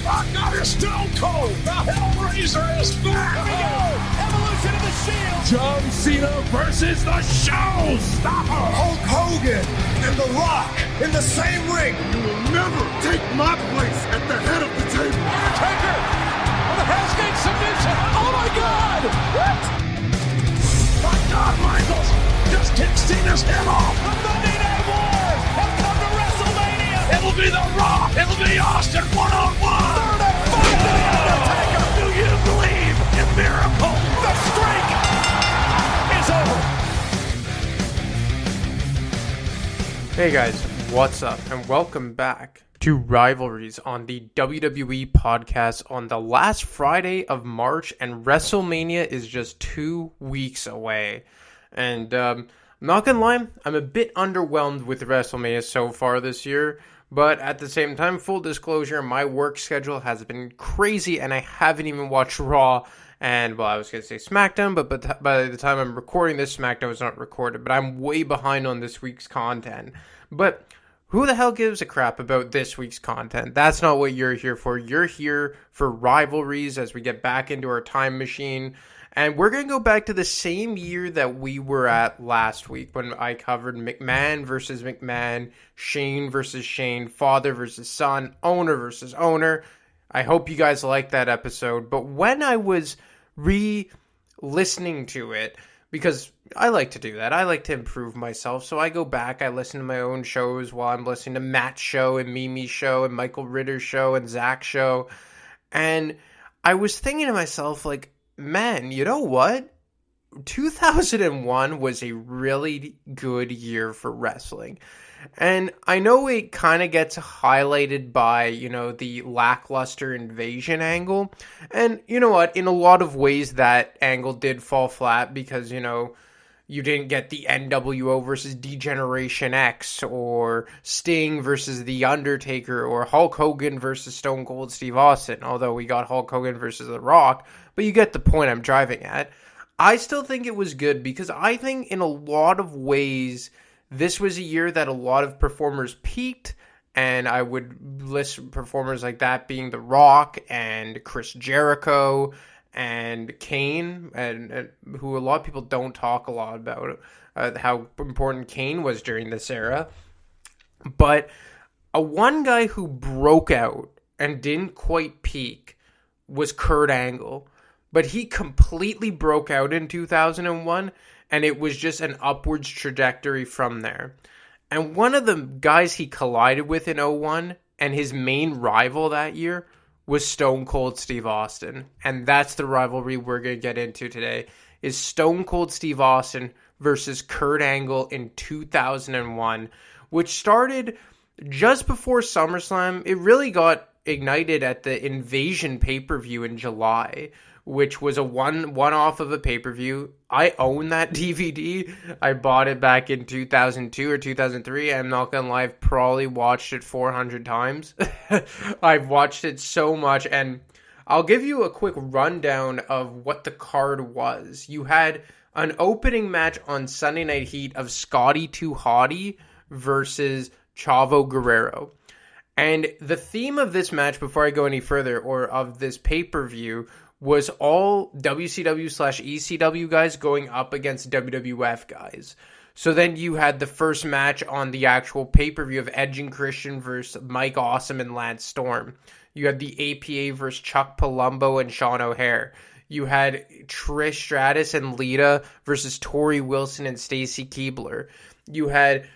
My God, it's Stone Cold. The Hellraiser is back. Here we go. Evolution of the Shield. John Cena versus the Showstopper. Hulk Hogan and The Rock in the same ring. You will never take my place at the head of the table. Undertaker with a Hell's Gate submission. Oh my God. What? My God, Michaels just kicked Cena's head off. The Monday Night Wars have come to WrestleMania. It'll be The Rock. It'll be Austin one-on-one. Third and five to the Undertaker. Do you believe in miracles? The streak is over. Hey guys, what's up? And welcome back to Rivalries on the WWE podcast on the last Friday of March, and WrestleMania is just 2 weeks away. And I'm not gonna lie, I'm a bit underwhelmed with WrestleMania so far this year, but at the same time, full disclosure, my work schedule has been crazy and I haven't even watched Raw and, well, I was going to say SmackDown, but by the time I'm recording this, SmackDown was not recorded, but I'm way behind on this week's content. But who the hell gives a crap about this week's content? That's not what you're here for. You're here for Rivalries as we get back into our time machine. And we're going to go back to the same year that we were at last week when I covered McMahon versus McMahon, Shane versus Shane, father versus son, owner versus owner. I hope you guys liked that episode. But when I was re-listening to it, because I like to do that, I like to improve myself. So I go back, I listen to my own shows while I'm listening to Matt's show and Mimi's show and Michael Ritter's show and Zach's show. And I was thinking to myself, like, man, you know what? 2001 was a really good year for wrestling. And I know it kind of gets highlighted by, you know, the lackluster invasion angle. And you know what? In a lot of ways, that angle did fall flat because, you know, you didn't get the NWO versus D-Generation X or Sting versus The Undertaker or Hulk Hogan versus Stone Cold Steve Austin, although we got Hulk Hogan versus The Rock. But you get the point I'm driving at. I still think it was good because I think in a lot of ways this was a year that a lot of performers peaked, and I would list performers like that being The Rock and Chris Jericho and Kane, and who a lot of people don't talk a lot about how important Kane was during this era. But one guy who broke out and didn't quite peak was Kurt Angle. But he completely broke out in 2001, and it was just an upwards trajectory from there. And one of the guys he collided with in 01, and his main rival that year, was Stone Cold Steve Austin. And that's the rivalry we're going to get into today, is Stone Cold Steve Austin versus Kurt Angle in 2001, which started just before SummerSlam. It really got ignited at the Invasion pay-per-view in July, which was a one-off of a pay-per-view. I own that DVD. I bought it back in 2002 or 2003. I'm not gonna lie, I've probably watched it 400 times. I've watched it so much, and I'll give you a quick rundown of what the card was. You had an opening match on Sunday Night Heat of Scotty 2 Hotty versus Chavo Guerrero. And the theme of this match, before I go any further, or of this pay-per-view, was all WCW/ECW guys going up against WWF guys. So then you had the first match on the actual pay-per-view of Edge and Christian versus Mike Awesome and Lance Storm. You had the APA versus Chuck Palumbo and Sean O'Hare. You had Trish Stratus and Lita versus Tori Wilson and Stacy Keibler. You had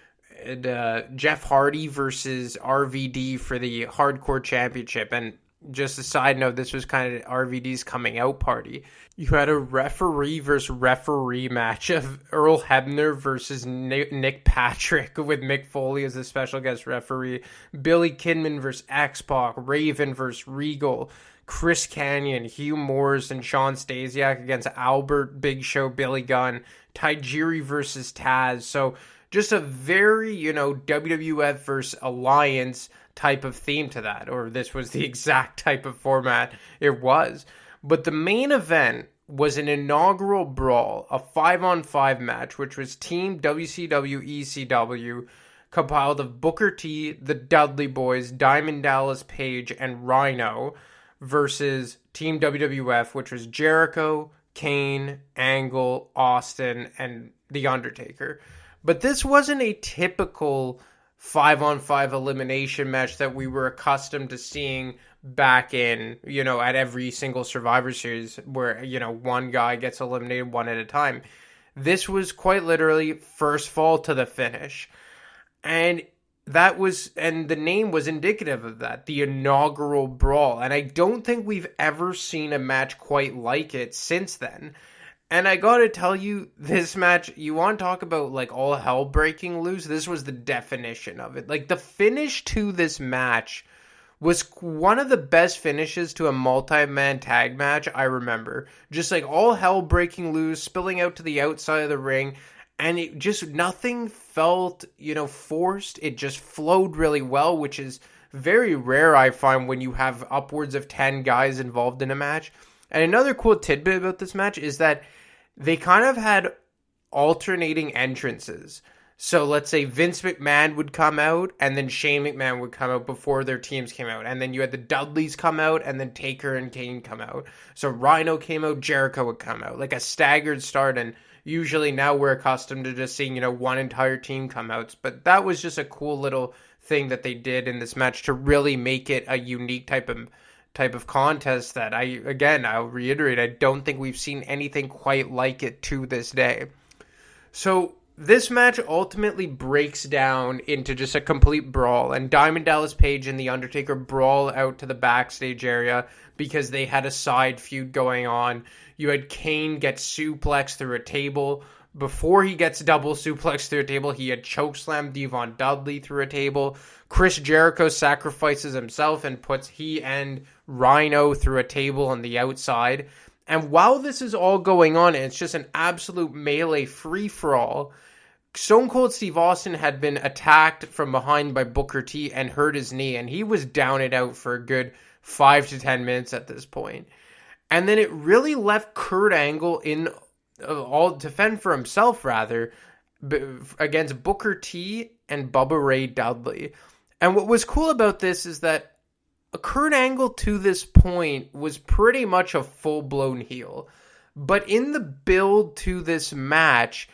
Jeff Hardy versus RVD for the Hardcore Championship. And just a side note, this was kind of RVD's coming out party. You had a referee versus referee match of Earl Hebner versus Nick Patrick with Mick Foley as the special guest referee. Billy Kidman versus X-Pac. Raven versus Regal. Chris Kanyon, Hugh Morris, and Sean Stasiak against Albert, Big Show, Billy Gunn. Tajiri versus Taz. So just a very, WWF versus Alliance type of theme to that, or this was the exact type of format it was. But the main event was an inaugural brawl, a 5-on-5 match, which was Team WCW ECW compiled of Booker T, the Dudley Boys, Diamond Dallas Page, and Rhino versus Team WWF, which was Jericho, Kane, Angle, Austin, and The Undertaker. But this wasn't a typical 5-on-5 elimination match that we were accustomed to seeing back in, at every single Survivor Series where, one guy gets eliminated one at a time. This was quite literally first fall to the finish. And the name was indicative of that, the inaugural brawl. And I don't think we've ever seen a match quite like it since then. And I gotta tell you, this match, you want to talk about like all hell breaking loose? This was the definition of it. Like the finish to this match was one of the best finishes to a multi-man tag match I remember. Just like all hell breaking loose, spilling out to the outside of the ring. And it just, nothing felt, forced. It just flowed really well, which is very rare, I find, when you have upwards of 10 guys involved in a match. And another cool tidbit about this match is that they kind of had alternating entrances. So let's say Vince McMahon would come out, and then Shane McMahon would come out before their teams came out. And then you had the Dudleys come out, and then Taker and Kane come out. So Rhino came out, Jericho would come out. Like a staggered start, and usually now we're accustomed to just seeing, one entire team come out. But that was just a cool little thing that they did in this match to really make it a unique type of contest that I'll reiterate, I don't think we've seen anything quite like it to this day. So this match ultimately breaks down into just a complete brawl, and Diamond Dallas Page and The Undertaker brawl out to the backstage area because they had a side feud going on. You had Kane get suplexed through a table. Before he gets double suplexed through a table, he had chokeslammed Devon Dudley through a table. Chris Jericho sacrifices himself and puts he and Rhino through a table on the outside. And while this is all going on, and it's just an absolute melee free-for-all, Stone Cold Steve Austin had been attacked from behind by Booker T and hurt his knee, and he was down and out for a good 5 to 10 minutes at this point. And then it really left Kurt Angle in all to fend for himself, rather, against Booker T and Bubba Ray Dudley. And what was cool about this is that Kurt Angle to this point was pretty much a full-blown heel. But in the build to this match,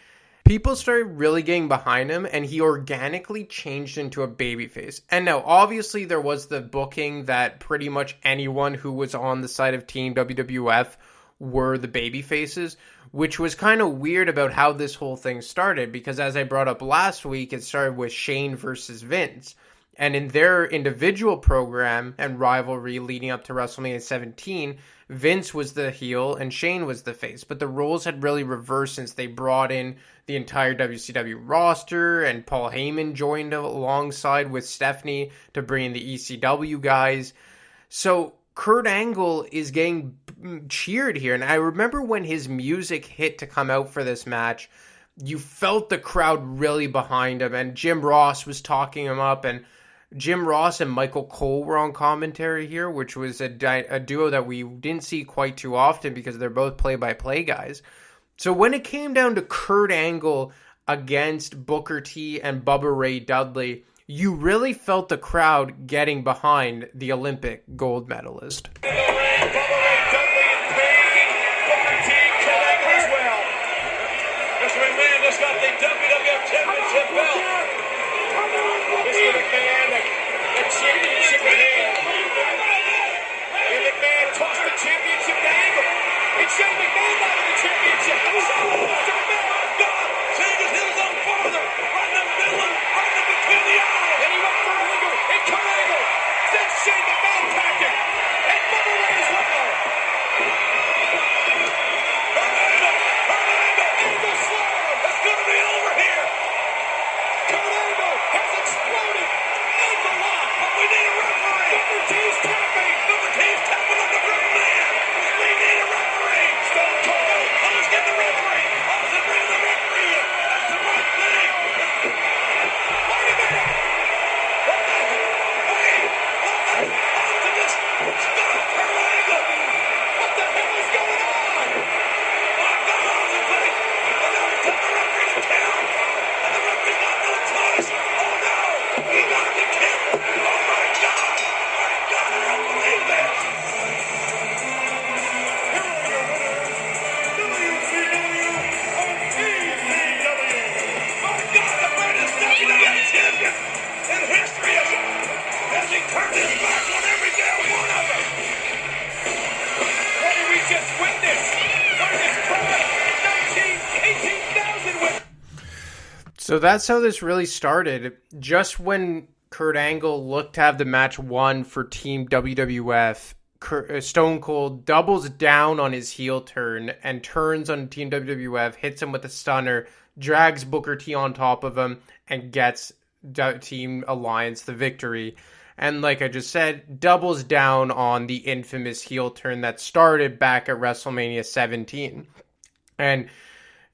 people started really getting behind him, and he organically changed into a babyface. And now, obviously, there was the booking that pretty much anyone who was on the side of Team WWF were the babyfaces, which was kind of weird about how this whole thing started, because as I brought up last week, it started with Shane versus Vince. And in their individual program and rivalry leading up to WrestleMania 17, Vince was the heel and Shane was the face. But the roles had really reversed since they brought in the entire WCW roster, and Paul Heyman joined alongside with Stephanie to bring in the ECW guys. So Kurt Angle is getting cheered here. And I remember when his music hit to come out for this match, you felt the crowd really behind him. And Jim Ross was talking him up, and Jim Ross and Michael Cole were on commentary here, which was a duo that we didn't see quite too often because they're both play-by-play guys. So when it came down to Kurt Angle against Booker T and Bubba Ray Dudley, you really felt the crowd getting behind the Olympic gold medalist. We need a back on every damn one of them. What did we just witness? What is this crowd? 18,000 with. So that's how this really started. Just when Kurt Angle looked to have the match won for Team WWF, Stone Cold doubles down on his heel turn and turns on Team WWF, hits him with a stunner, drags Booker T on top of him, and gets Team Alliance the victory. And like I just said, doubles down on the infamous heel turn that started back at WrestleMania 17. And,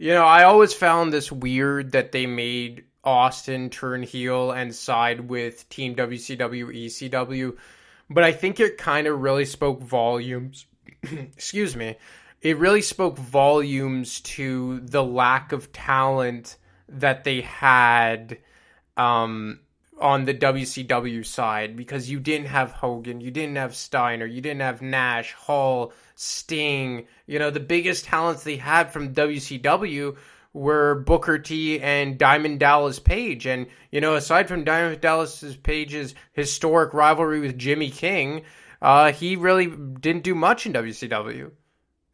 I always found this weird that they made Austin turn heel and side with Team WCW, ECW. But I think it kind of really spoke volumes. Excuse me. It really spoke volumes to the lack of talent that they had on the WCW side, because you didn't have Hogan, you didn't have Steiner, you didn't have Nash, Hall, Sting. The biggest talents they had from WCW were Booker T and Diamond Dallas Page. And, aside from Diamond Dallas Page's historic rivalry with Jimmy King, he really didn't do much in WCW.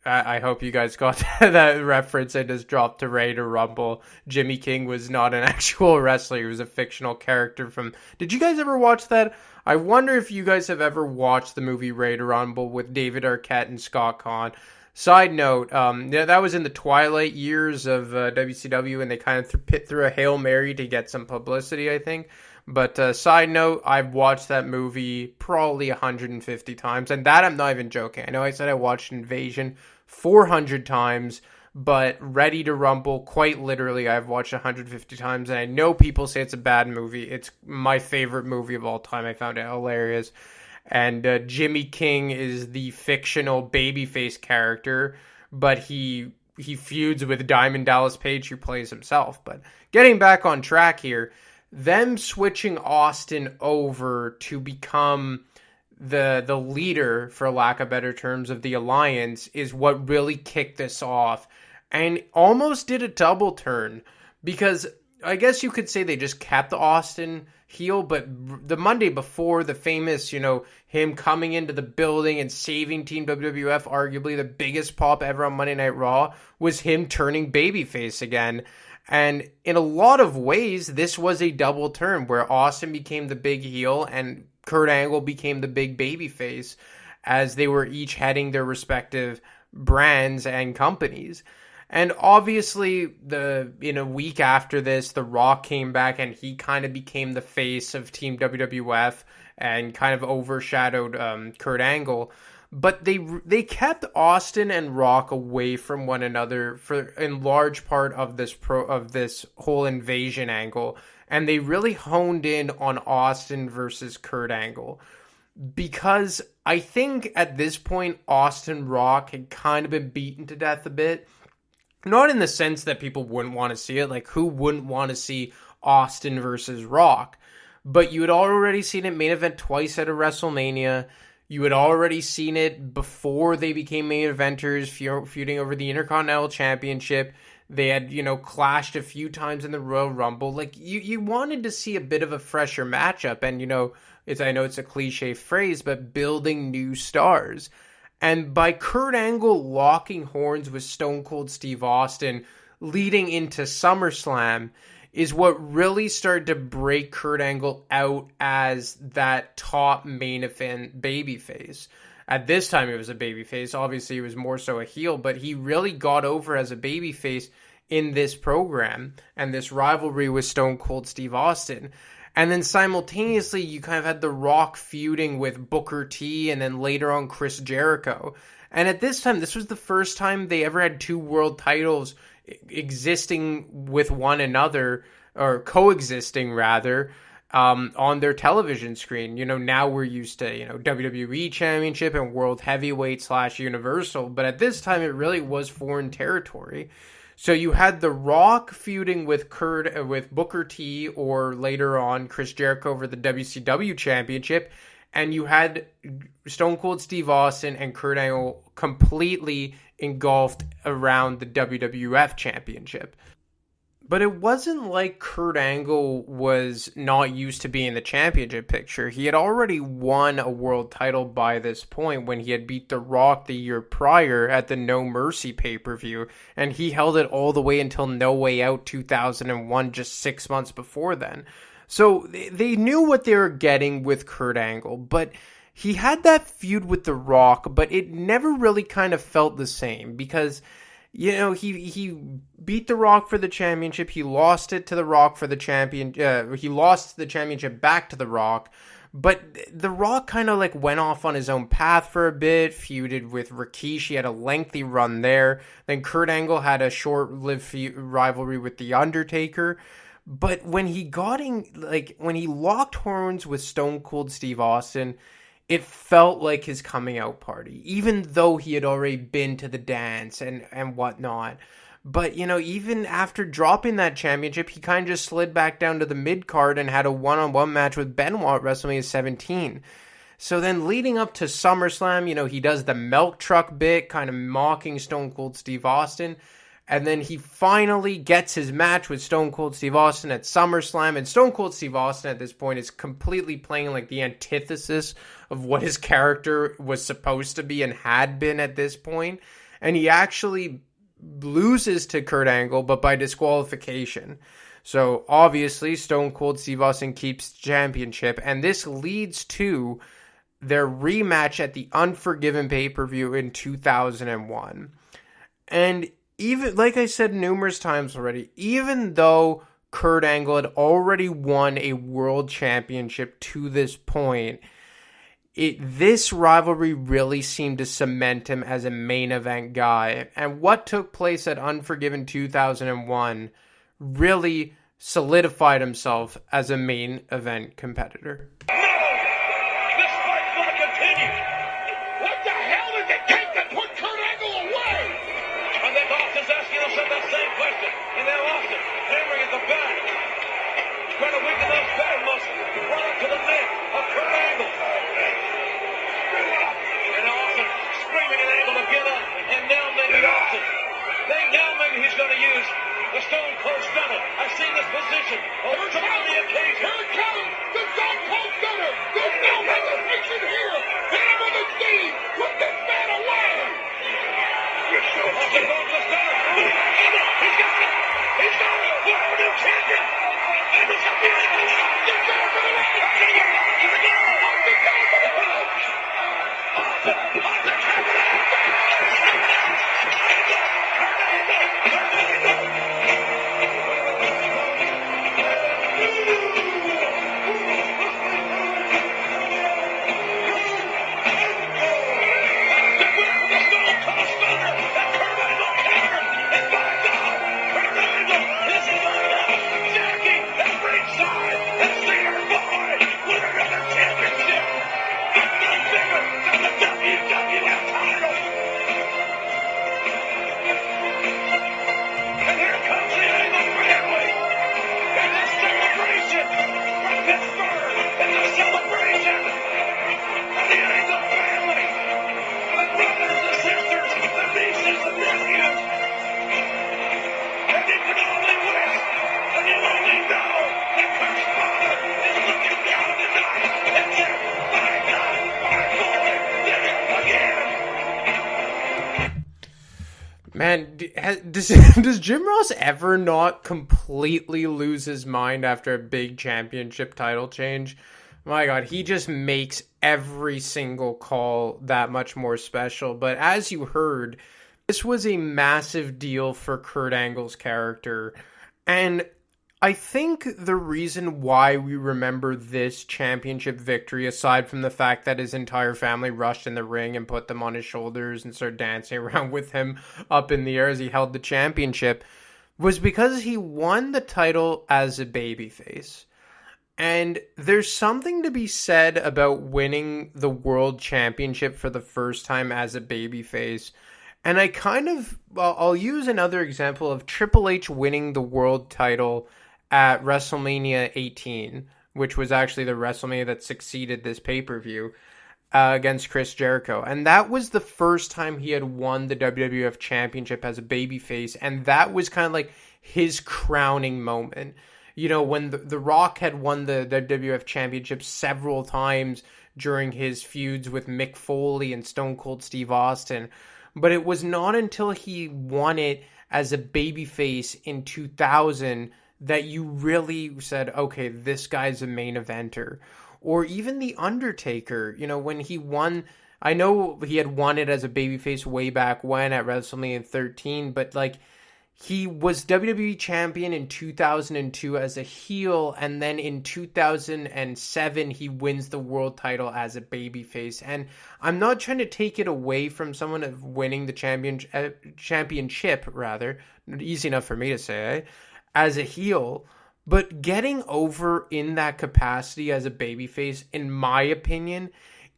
I hope you guys got that reference. I just dropped to Ready to Rumble. Jimmy King was not an actual wrestler. He was a fictional character from... Did you guys ever watch that? I wonder if you guys have ever watched the movie Ready to Rumble with David Arquette and Scott Conn. Side note, that was in the twilight years of WCW, and they kind of threw a Hail Mary to get some publicity, I think. But side note, I've watched that movie probably 150 times, and that I'm not even joking. I know I said I watched Invasion 400 times, but Ready to Rumble, quite literally, I've watched 150 times, and I know people say it's a bad movie. It's my favorite movie of all time. I found it hilarious. And Jimmy King is the fictional babyface character, but he feuds with Diamond Dallas Page, who plays himself. But getting back on track here, them switching Austin over to become the leader, for lack of better terms, of the Alliance is what really kicked this off, and almost did a double turn, because I guess you could say they just kept Austin heel, but the Monday before, the famous, him coming into the building and saving Team WWF, arguably the biggest pop ever on Monday Night Raw, was him turning babyface again. And in a lot of ways, this was a double turn where Austin became the big heel and Kurt Angle became the big babyface, as they were each heading their respective brands and companies. And obviously, in a week after this, The Rock came back and he kind of became the face of Team WWF and kind of overshadowed Kurt Angle. But they kept Austin and Rock away from one another for in large part of this whole invasion angle, and they really honed in on Austin versus Kurt Angle, because I think at this point Austin Rock had kind of been beaten to death a bit. Not in the sense that people wouldn't want to see it, like who wouldn't want to see Austin versus Rock, but you had already seen it main event twice at a WrestleMania. You had already seen it before they became main eventers, feuding over the Intercontinental Championship. They had, clashed a few times in the Royal Rumble. Like, you wanted to see a bit of a fresher matchup. And, I know it's a cliche phrase, but building new stars. And by Kurt Angle locking horns with Stone Cold Steve Austin leading into SummerSlam is what really started to break Kurt Angle out as that top main event babyface. At this time, it was a babyface. Obviously, he was more so a heel, but he really got over as a babyface in this program and this rivalry with Stone Cold Steve Austin. And then simultaneously, you kind of had The Rock feuding with Booker T and then later on Chris Jericho. And at this time, this was the first time they ever had two world titles existing with one another, or coexisting rather, on their television screen. Now we're used to, WWE Championship and World Heavyweight / Universal, but at this time it really was foreign territory. So you had The Rock feuding with Booker T, or later on Chris Jericho over the WCW Championship, and you had Stone Cold Steve Austin and Kurt Angle completely engulfed around the WWF Championship. But it wasn't like Kurt Angle was not used to being in the championship picture. He had already won a world title by this point when he had beat The Rock the year prior at the No Mercy pay-per-view, and he held it all the way until No Way Out 2001, just 6 months before then. So they knew what they were getting with Kurt Angle, but he had that feud with The Rock, but it never really kind of felt the same because, you know, he beat The Rock for the championship. He lost it to The Rock for the he lost the championship back to The Rock. But The Rock kind of like went off on his own path for a bit, feuded with Rikishi, had a lengthy run there. Then Kurt Angle had a short-lived rivalry with The Undertaker. But when he when he locked horns with Stone Cold Steve Austin, it felt like his coming out party, even though he had already been to the dance and whatnot. But, you know, even after dropping that championship, he kind of just slid back down to the mid-card and had a one-on-one match with Benoit at WrestleMania 17. So then leading up to SummerSlam, you know, he does the milk truck bit, kind of mocking Stone Cold Steve Austin. And then he finally gets his match with Stone Cold Steve Austin at SummerSlam. And Stone Cold Steve Austin at this point is completely playing like the antithesis of what his character was supposed to be and had been at this point. And he actually loses to Kurt Angle, but by disqualification. So obviously Stone Cold Steve Austin keeps the championship. And this leads to their rematch at the Unforgiven pay-per-view in 2001. And even, like I said numerous times already, even though Kurt Angle had already won a world championship to this point, this rivalry really seemed to cement him as a main event guy. And what took place at Unforgiven 2001 really solidified himself as a main event competitor. He's going to use the Stone Cold Stunner. I've seen this position over so many occasions. Here it comes, the Stone Cold Stunner. There's no hesitation here. Hit him on the knee. Put this man away. He's going to the Stunner. He's got it. He's got it. We're a new champion. And it's a beautiful shot. He's going for the win. To the goal. Man, does Jim Ross ever not completely lose his mind after a big championship title change? My God, he just makes every single call that much more special. But as you heard, this was a massive deal for Kurt Angle's character. And I think the reason why we remember this championship victory, aside from the fact that his entire family rushed in the ring and put them on his shoulders and started dancing around with him up in the air as he held the championship, was because he won the title as a babyface. And there's something to be said about winning the world championship for the first time as a babyface. And I'll use another example of Triple H winning the world title at WrestleMania 18, which was actually the WrestleMania that succeeded this pay-per-view, against Chris Jericho. And that was the first time he had won the WWF Championship as a babyface, and that was kind of like his crowning moment. You know, when the Rock had won the WWF Championship several times during his feuds with Mick Foley and Stone Cold Steve Austin, but it was not until he won it as a babyface in 2000 that you really said, okay, this guy's a main eventer. Or even The Undertaker, you know, when he won, I know he had won it as a babyface way back when at WrestleMania 13, but like, he was WWE champion in 2002 as a heel, and then in 2007 he wins the world title as a babyface. And I'm not trying to take it away from someone of winning the championship, rather, easy enough for me to say, as a heel, but getting over in that capacity as a babyface, in my opinion,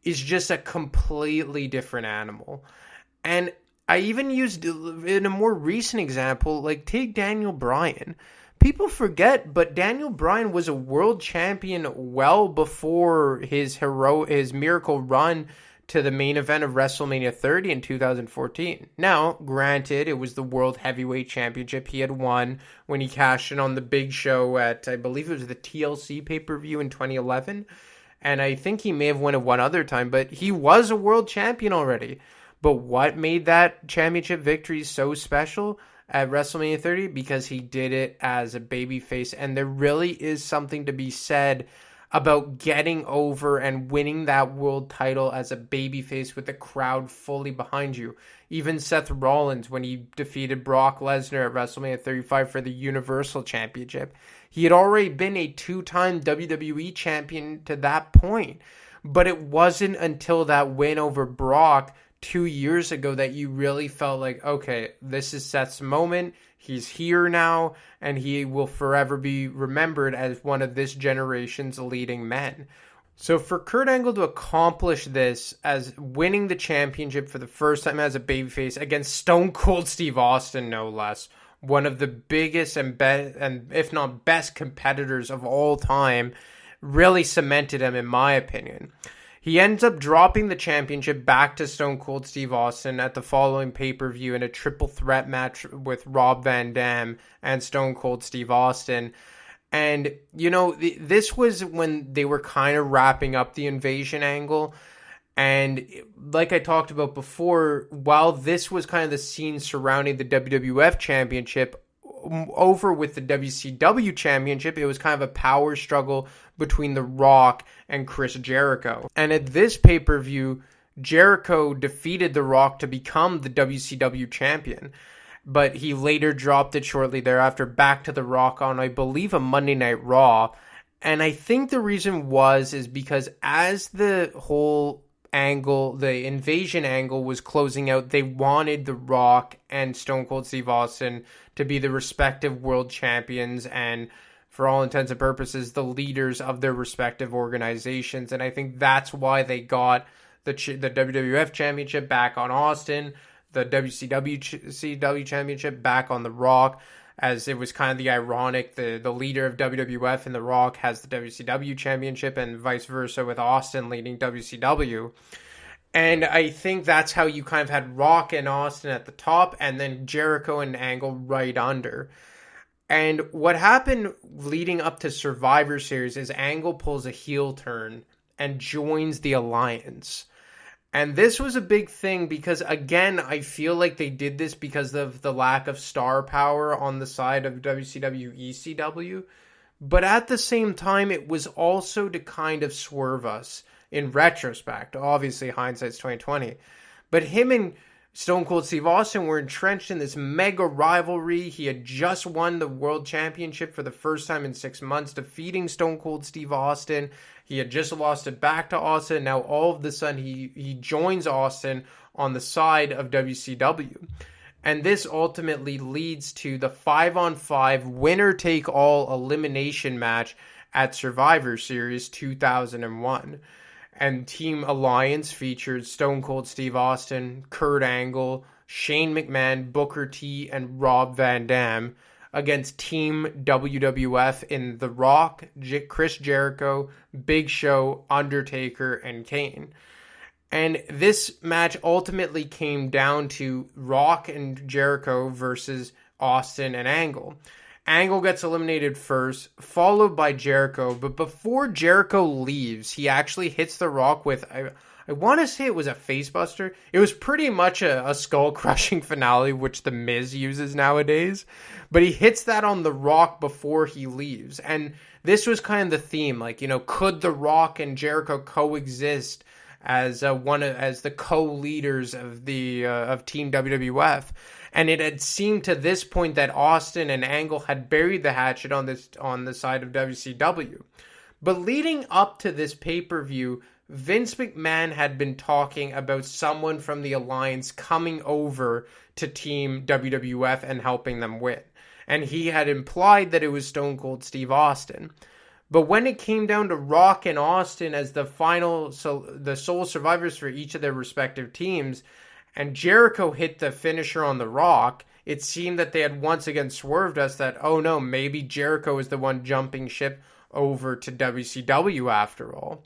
is just a completely different animal. And I even used, in a more recent example, like take Daniel Bryan. People forget, but Daniel Bryan was a world champion well before his miracle run to the main event of WrestleMania 30 in 2014. Now, granted, it was the World Heavyweight Championship he had won when he cashed in on the Big Show at, I believe it was the TLC pay-per-view in 2011. And I think he may have won it one other time, but he was a world champion already. But what made that championship victory so special at WrestleMania 30? Because he did it as a babyface. And there really is something to be said about getting over and winning that world title as a babyface with the crowd fully behind you. Even Seth Rollins, when he defeated Brock Lesnar at WrestleMania 35 for the Universal Championship, he had already been a 2-time WWE champion to that point. But it wasn't until that win over Brock 2 years ago that you really felt like, okay, this is Seth's moment. He's here now, and he will forever be remembered as one of this generation's leading men. So for Kurt Angle to accomplish this as winning the championship for the first time as a babyface against Stone Cold Steve Austin, no less, one of the biggest and if not best competitors of all time, really cemented him, in my opinion. He ends up dropping the championship back to Stone Cold Steve Austin at the following pay-per-view in a triple threat match with Rob Van Dam and Stone Cold Steve Austin. And, you know, this was when they were kind of wrapping up the invasion angle. And like I talked about before, while this was kind of the scene surrounding the WWF Championship, over with the WCW Championship, it was kind of a power struggle between The Rock and Chris Jericho. And at this pay-per-view, Jericho defeated The Rock to become the WCW champion. But he later dropped it shortly thereafter back to The Rock on, I believe, a Monday Night Raw. And I think the reason is because as the whole angle, the invasion angle was closing out, they wanted The Rock and Stone Cold Steve Austin to be the respective world champions and, for all intents and purposes, the leaders of their respective organizations. And I think that's why they got the WWF Championship back on Austin, the WCW Championship back on The Rock, as it was kind of the ironic, the leader of WWF and The Rock has the WCW Championship and vice versa with Austin leading WCW. And I think that's how you kind of had Rock and Austin at the top and then Jericho and Angle right under. And what happened leading up to Survivor Series is Angle pulls a heel turn and joins the Alliance. And this was a big thing because, again, I feel like they did this because of the lack of star power on the side of WCW, ECW. But at the same time, it was also to kind of swerve us in retrospect. Obviously, hindsight's 2020. But him and Stone Cold Steve Austin were entrenched in this mega rivalry. He had just won the World Championship for the first time in 6 months, defeating Stone Cold Steve Austin. He had just lost it back to Austin. Now, all of a sudden, he joins Austin on the side of WCW. And this ultimately leads to the 5-on-5 winner-take-all elimination match at Survivor Series 2001. And Team Alliance featured Stone Cold Steve Austin, Kurt Angle, Shane McMahon, Booker T, and Rob Van Dam against Team WWF in The Rock, Chris Jericho, Big Show, Undertaker, and Kane. And this match ultimately came down to Rock and Jericho versus Austin and Angle. Angle gets eliminated first, followed by Jericho. But before Jericho leaves, he actually hits The Rock with, I want to say it was a facebuster. It was pretty much a skull-crushing finale, which The Miz uses nowadays. But he hits that on The Rock before he leaves. And this was kind of the theme. Like, could The Rock and Jericho coexist as the co-leaders of Team WWF? And it had seemed to this point that Austin and Angle had buried the hatchet on the side of WCW. But leading up to this pay-per-view, Vince McMahon had been talking about someone from the Alliance coming over to Team WWF and helping them win. And he had implied that it was Stone Cold Steve Austin. But when it came down to Rock and Austin as the sole survivors for each of their respective teams, and Jericho hit the finisher on The Rock, it seemed that they had once again swerved us that, oh no, maybe Jericho is the one jumping ship over to WCW after all.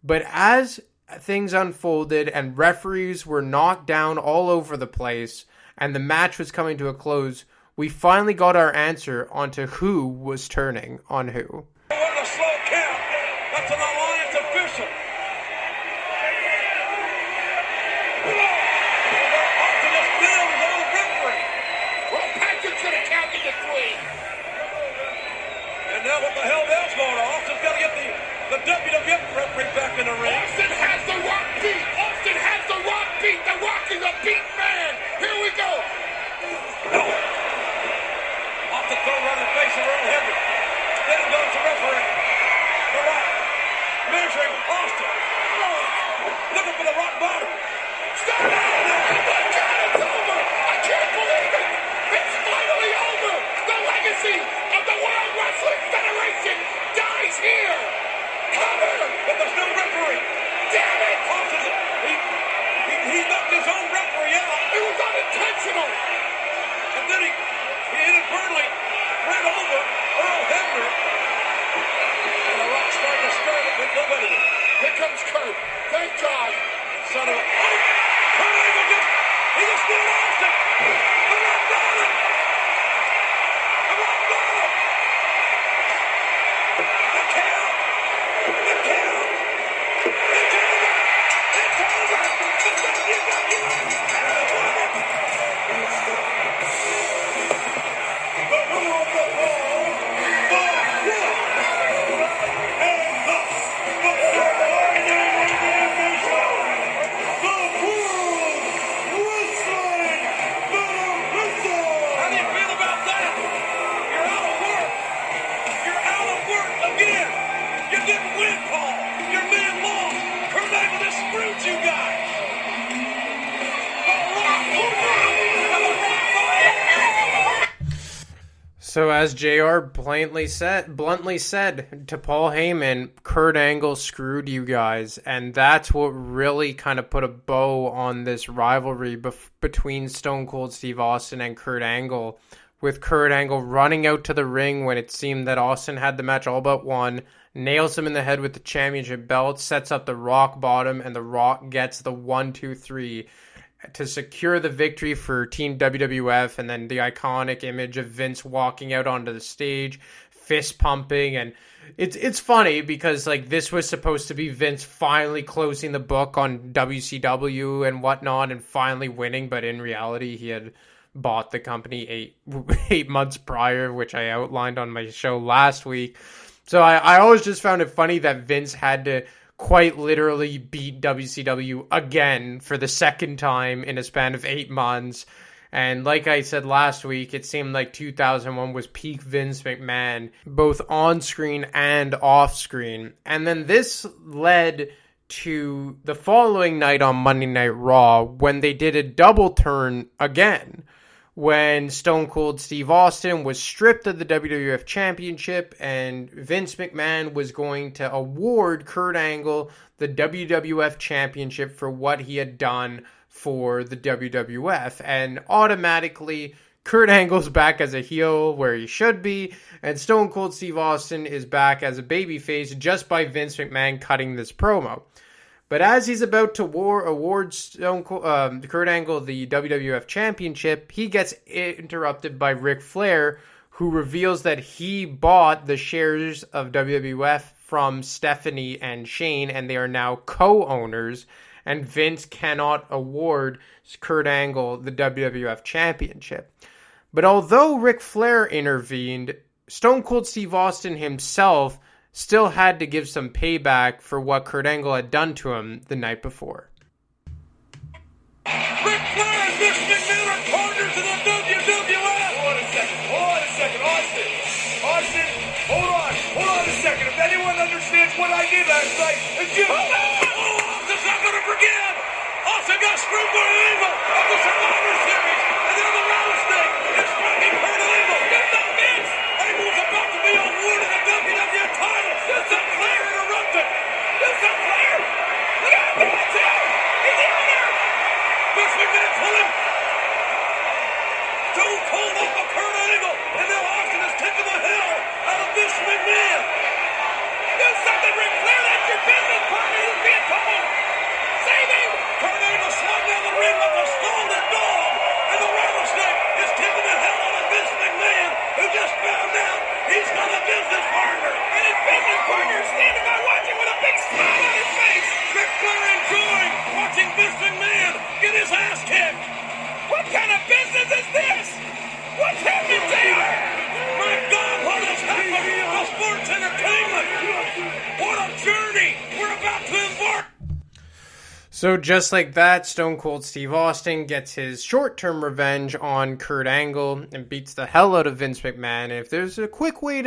But as things unfolded and referees were knocked down all over the place and the match was coming to a close, we finally got our answer onto who was turning on who. What a slow count. That's an Alliance official. Austin just nailed his own referee. Well, Patrick's going to count to the 3. And now what the hell else going on? Austin's got to get the WWF referee back in the ring. Austin has the Rock beat. Austin has the Rock beat. The Rock is a beat man. Here we go. No. Austin thrown around the face of Earl Hebner. Then goes the referee. The Rock measuring Austin. Looking for the rock bottom. Stop it! Oh my God, it's over! I can't believe it! It's finally over! The legacy of the World Wrestling Federation dies here! Cover! But there's no referee! Damn it! Austin, he knocked his own referee out. It was unintentional! And then he inadvertently ran over Earl Hebner. And the Rock starting to stir it, but nobody did. Here comes Kurt. Thank God. Son of a... Kurt Angle he just did Austin. The Rock got him. The Rock got him. The count. The count. It's over. It's over. The WWF. The winner of the ball. So as JR bluntly said to Paul Heyman, Kurt Angle screwed you guys. And that's what really kind of put a bow on this rivalry between Stone Cold Steve Austin and Kurt Angle, with Kurt Angle running out to the ring when it seemed that Austin had the match all but won, nails him in the head with the championship belt, sets up the Rock bottom, and the Rock gets the 1-2-3 to secure the victory for Team WWF. And then the iconic image of Vince walking out onto the stage, fist pumping. And it's funny because like this was supposed to be Vince finally closing the book on WCW and whatnot and finally winning, but in reality he had bought the company eight months prior, which I outlined on my show last week. So I always just found it funny that Vince had to quite literally beat WCW again for the second time in a span of 8 months. And like I said last week, it seemed like 2001 was peak Vince McMahon, both on screen and off screen. And then this led to the following night on Monday Night Raw when they did a double turn again, when Stone Cold Steve Austin was stripped of the WWF Championship and Vince McMahon was going to award Kurt Angle the WWF Championship for what he had done for the WWF. And automatically, Kurt Angle's back as a heel where he should be, and Stone Cold Steve Austin is back as a babyface just by Vince McMahon cutting this promo. But as he's about to award Kurt Angle the WWF Championship, he gets interrupted by Ric Flair, who reveals that he bought the shares of WWF from Stephanie and Shane, and they are now co-owners, and Vince cannot award Kurt Angle the WWF Championship. But although Ric Flair intervened, Stone Cold Steve Austin himself still had to give some payback for what Kurt Angle had done to him the night before. Ric Flair and Vince McMahon are partners in the WWF. Hold on a second, Austin, hold on a second. If anyone understands what I did last night, it's you. Austin's not gonna forgive. Austin got screwed by Angle at the Survivor Series, and then the rattlesnake is striking Kurt Angle. That's not Vince. Angle's about to be awarded a WWF title. That's not Flair interrupted. That's not Flair. Look out, it's him. He's in there. Vince McMahon pull him. Stone Cold off of Kurt Angle, and now Austin is kicking the hell out of Vince McMahon. Do something, Ric Flair. That's your business partner. You're being told. Save him. Kurt Angle slung down the ring like a scalded dog, and the rattlesnake is kicking the hell out of Vince McMahon, who just found out he's got a business partner. And his business partner is standing by watching with a big smile on his face. Ric Flair enjoying watching Vince McMahon get his ass kicked. What kind of business is this? What's happening here? My God, what has happened to sports entertainment? What a journey we're about to embark. So just like that, Stone Cold Steve Austin gets his short-term revenge on Kurt Angle and beats the hell out of Vince McMahon. And if there's a quick way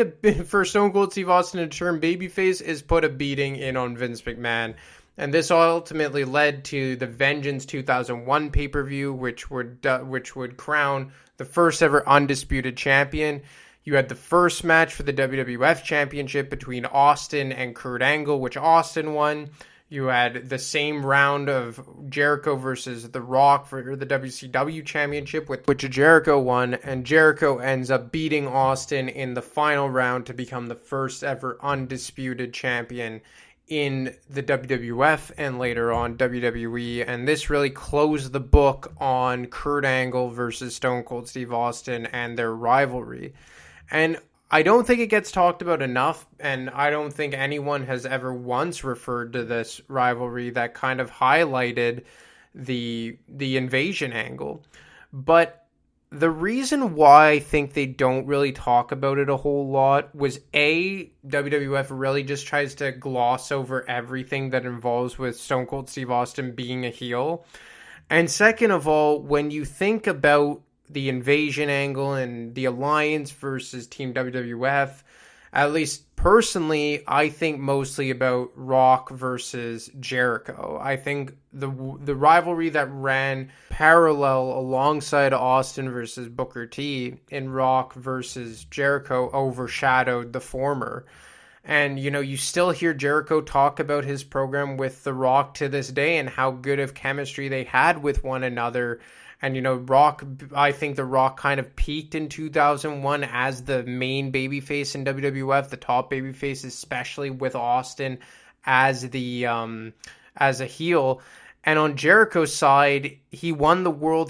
for Stone Cold Steve Austin to turn babyface, is put a beating in on Vince McMahon. And this ultimately led to the Vengeance 2001 pay-per-view, which would crown the first ever undisputed champion. You had the first match for the WWF Championship between Austin and Kurt Angle, which Austin won. You had the same round of Jericho versus The Rock for the WCW Championship, which Jericho won, and Jericho ends up beating Austin in the final round to become the first ever undisputed champion in the WWF and later on WWE. And this really closed the book on Kurt Angle versus Stone Cold Steve Austin and their rivalry. And I don't think it gets talked about enough, and I don't think anyone has ever once referred to this rivalry that kind of highlighted the invasion angle. But the reason why I think they don't really talk about it a whole lot was WWF really just tries to gloss over everything that involves with Stone Cold Steve Austin being a heel. And second of all, when you think about the invasion angle and the alliance versus Team WWF, at least personally, I think mostly about Rock versus Jericho. I think the rivalry that ran parallel alongside Austin versus Booker T in Rock versus Jericho overshadowed the former. And, you still hear Jericho talk about his program with The Rock to this day and how good of chemistry they had with one another. And, Rock, I think The Rock kind of peaked in 2001 as the main babyface in WWF, the top babyface, especially with Austin as as a heel. And on Jericho's side, he won a world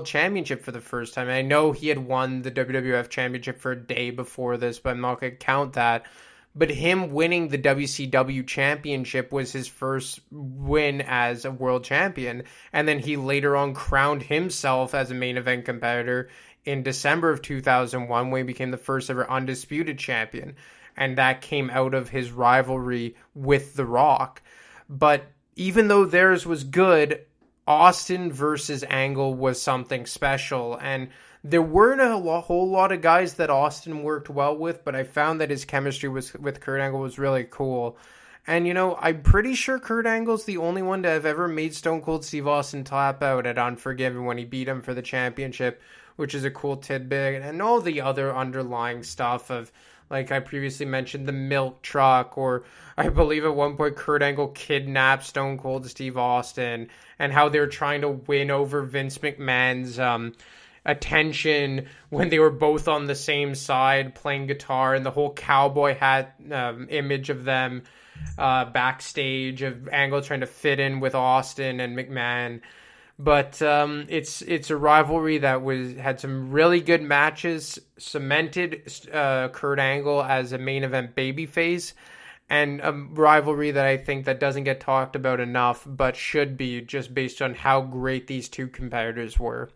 championship for the first time. And I know he had won the WWF championship for a day before this, but I'm not going to count that. But him winning the WCW championship was his first win as a world champion. And then he later on crowned himself as a main event competitor in December of 2001 when he became the first ever undisputed champion. And that came out of his rivalry with The Rock. But even though theirs was good, Austin versus Angle was something special. And there weren't a whole lot of guys that Austin worked well with, but I found that his chemistry with Kurt Angle was really cool. And, I'm pretty sure Kurt Angle's the only one to have ever made Stone Cold Steve Austin tap out at Unforgiven when he beat him for the championship, which is a cool tidbit. And all the other underlying stuff of, like I previously mentioned, the milk truck, or I believe at one point Kurt Angle kidnapped Stone Cold Steve Austin, and how they were trying to win over Vince McMahon's attention when they were both on the same side playing guitar, and the whole cowboy hat image of them. backstage of Angle trying to fit in with Austin and McMahon. But it's a rivalry that had some really good matches, cemented Kurt Angle as a main event babyface, and a rivalry that I think that doesn't get talked about enough, but should be, just based on how great these two competitors were.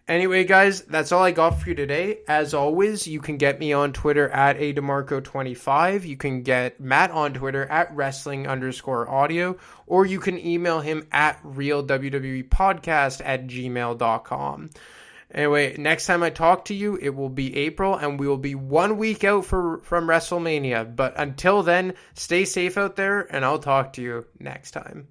Anyway, guys, that's all I got for you today. As always, you can get me on Twitter at ademarco25. You can get Matt on Twitter at wrestling_audio, or you can email him at realwwepodcast@gmail.com. Anyway, next time I talk to you, it will be April, and we will be 1 week out from WrestleMania. But until then, stay safe out there, and I'll talk to you next time.